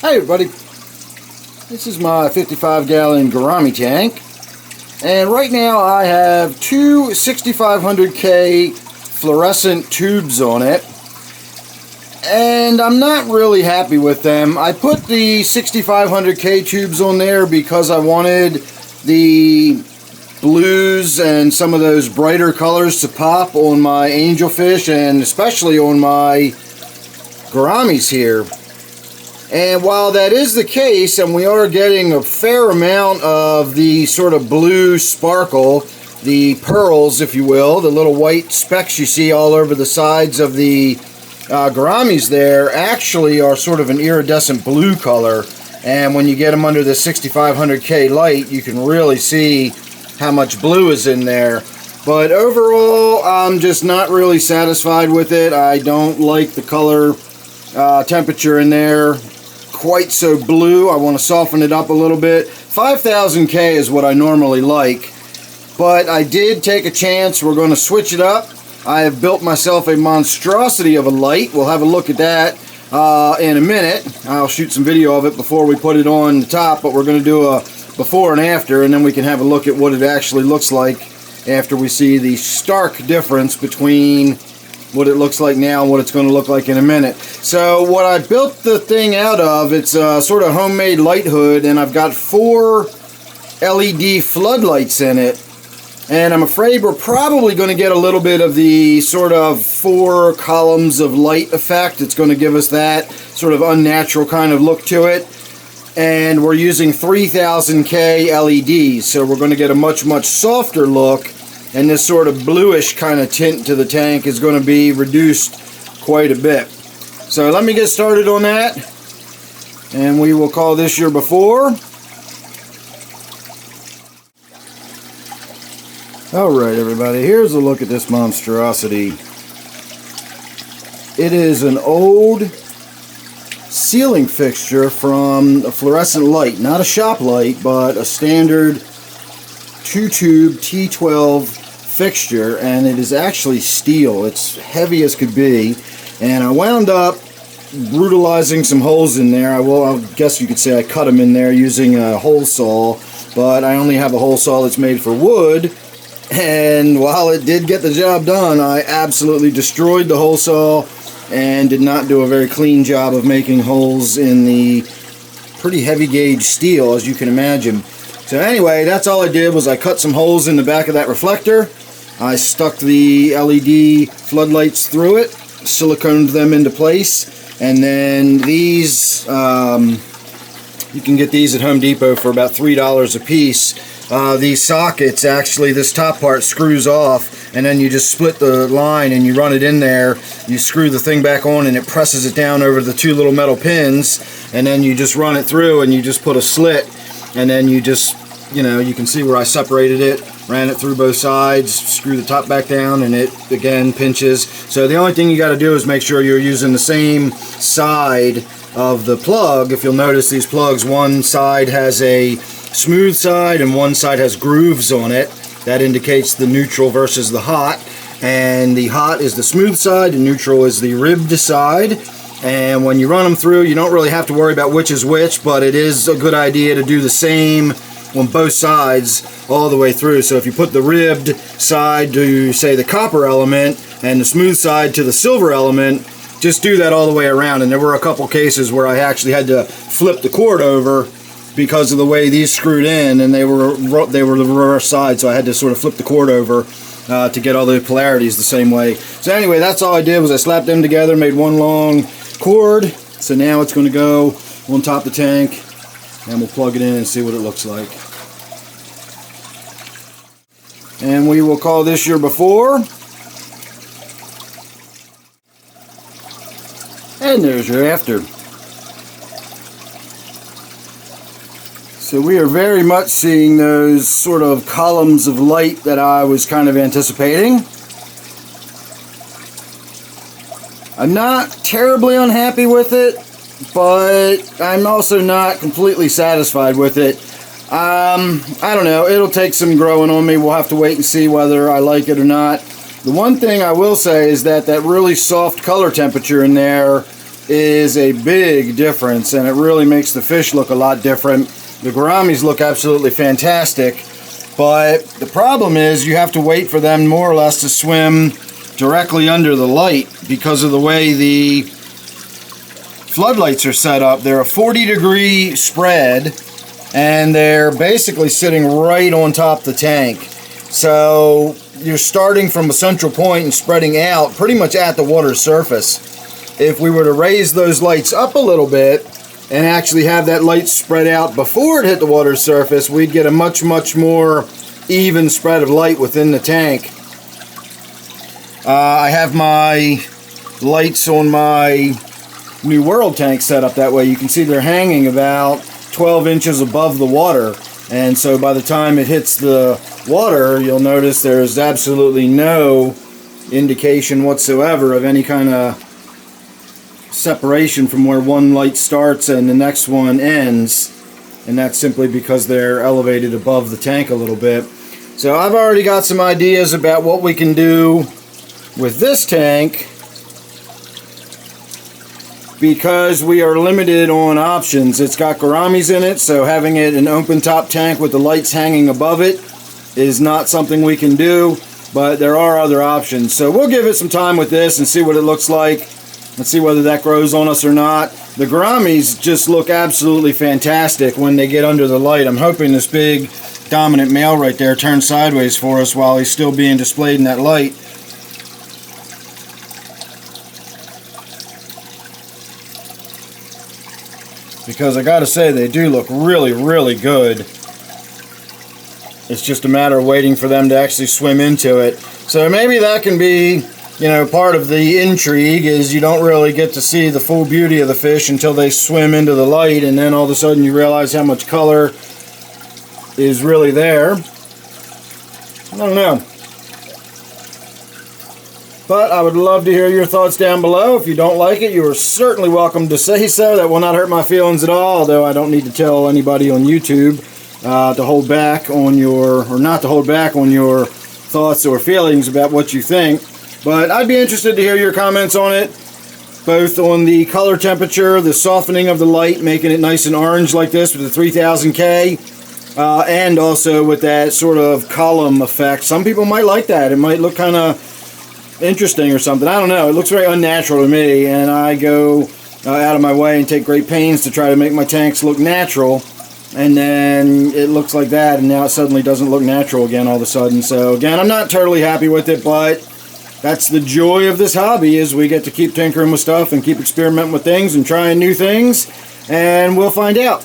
Hey everybody, this is my 55-gallon Gourami tank, and right now I have two 6500K fluorescent tubes on it, and I'm not really happy with them. I put the 6500K tubes on there because I wanted the blues and some of those brighter colors to pop on my angelfish and especially on my gouramis here. And while that is the case, and we are getting a fair amount of the sort of blue sparkle, the pearls, if you will, the little white specks you see all over the sides of the gouramis there, actually are sort of an iridescent blue color. And when you get them under the 6500K light, you can really see how much blue is in there. But overall, I'm just not really satisfied with it. I don't like the color temperature in there quite so blue. I want to soften it up a little bit. 5000K is what I normally like, but I did take a chance. We're going to switch it up. I have built myself a monstrosity of a light. We'll have a look at that in a minute. I'll shoot some video of it before we put it on the top, but we're going to do a before and after, and then we can have a look at what it actually looks like after we see the stark difference between what it looks like now and what it's going to look like in a minute. So what I built the thing out of, it's a sort of homemade light hood, and I've got 4 LED floodlights in it. And I'm afraid we're probably going to get a little bit of the sort of 4 columns of light effect. It's going to give us that sort of unnatural kind of look to it. And we're using 3000K LEDs, so we're going to get a much softer look. And this sort of bluish kind of tint to the tank is going to be reduced quite a bit. So let me get started on that, and we will call this your before. Alright everybody, here's a look at this monstrosity. It is an old ceiling fixture from a fluorescent light, not a shop light, but a standard 2-tube T12 fixture, and it is actually steel. It's heavy as could be, and I wound up brutalizing some holes in there. I guess you could say I cut them in there using a hole saw, but I only have a hole saw that's made for wood, and while it did get the job done, I absolutely destroyed the hole saw and did not do a very clean job of making holes in the pretty heavy gauge steel, as you can imagine. So anyway, that's all I did, was I cut some holes in the back of that reflector. I stuck the LED floodlights through it, siliconed them into place, and then these, you can get these at Home Depot for about $3 a piece. These sockets, actually, this top part screws off, and then you just split the line and you run it in there. You screw the thing back on and it presses it down over the 2 little metal pins, and then you just run it through and you just put a slit, and then you just, you know, you can see where I separated it, ran it through both sides, screw the top back down, and it again pinches. So the only thing you got to do is make sure you're using the same side of the plug. If you'll notice, these plugs, one side has a smooth side and one side has grooves on it. That indicates the neutral versus the hot, and the hot is the smooth side and neutral is the ribbed side. And when you run them through, you don't really have to worry about which is which, but it is a good idea to do the same on both sides all the way through. So if you put the ribbed side to, say, the copper element and the smooth side to the silver element, just do that all the way around. And there were a couple cases where I actually had to flip the cord over because of the way these screwed in, and they were the reverse side, so I had to sort of flip the cord over to get all the polarities the same way. So anyway, that's all I did, was I slapped them together, made one long cord. So now it's going to go on top of the tank, and we'll plug it in and see what it looks like. And we will call this your before. And there's your after. So we are very much seeing those sort of columns of light that I was kind of anticipating. I'm not terribly unhappy with it, but I'm also not completely satisfied with it. I don't know, it'll take some growing on me. We'll have to wait and see whether I like it or not. The one thing I will say is that that really soft color temperature in there is a big difference, and it really makes the fish look a lot different. The gouramis look absolutely fantastic, but the problem is you have to wait for them more or less to swim directly under the light because of the way the floodlights are set up. They're a 40-degree spread, and they're basically sitting right on top of the tank. So you're starting from a central point and spreading out pretty much at the water surface. If we were to raise those lights up a little bit and actually have that light spread out before it hit the water surface, we'd get a much more even spread of light within the tank. I have my lights on my New World tank set up that way. You can see they're hanging about 12 inches above the water, and so by the time it hits the water, you'll notice there's absolutely no indication whatsoever of any kind of separation from where one light starts and the next one ends, and that's simply because they're elevated above the tank a little bit. So I've already got some ideas about what we can do with this tank, because we are limited on options. It's got gouramis in it, so having it an open top tank with the lights hanging above it is not something we can do, but there are other options. So we'll give it some time with this and see what it looks like and see whether that grows on us or not. The gouramis just look absolutely fantastic when they get under the light. I'm hoping this big dominant male right there turns sideways for us while he's still being displayed in that light. Because I gotta say, they do look really good. It's just a matter of waiting for them to actually swim into it. So maybe that can be, you know, part of the intrigue, is you don't really get to see the full beauty of the fish until they swim into the light, and then all of a sudden you realize how much color is really there. I don't know. But I would love to hear your thoughts down below. If you don't like it, you are certainly welcome to say so. That will not hurt my feelings at all, although I don't need to tell anybody on YouTube to hold back on your, or not to hold back on your thoughts or feelings about what you think. But I'd be interested to hear your comments on it, both on the color temperature, the softening of the light, making it nice and orange like this with the 3000K, and also with that sort of column effect. Some people might like that. It might look kind of interesting or something. I don't know. It looks very unnatural to me, and I go out of my way and take great pains to try to make my tanks look natural, and then it looks like that, and now it suddenly doesn't look natural again all of a sudden. So again, I'm not totally happy with it, but that's the joy of this hobby, is we get to keep tinkering with stuff and keep experimenting with things and trying new things, and we'll find out.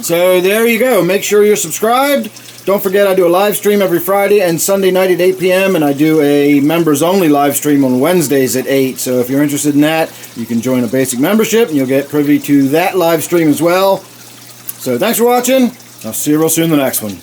So there you go. Make sure you're subscribed. Don't forget, I do a live stream every Friday and Sunday night at 8 p.m. and I do a members-only live stream on Wednesdays at 8. So if you're interested in that, you can join a basic membership and you'll get privy to that live stream as well. So thanks for watching. I'll see you real soon in the next one.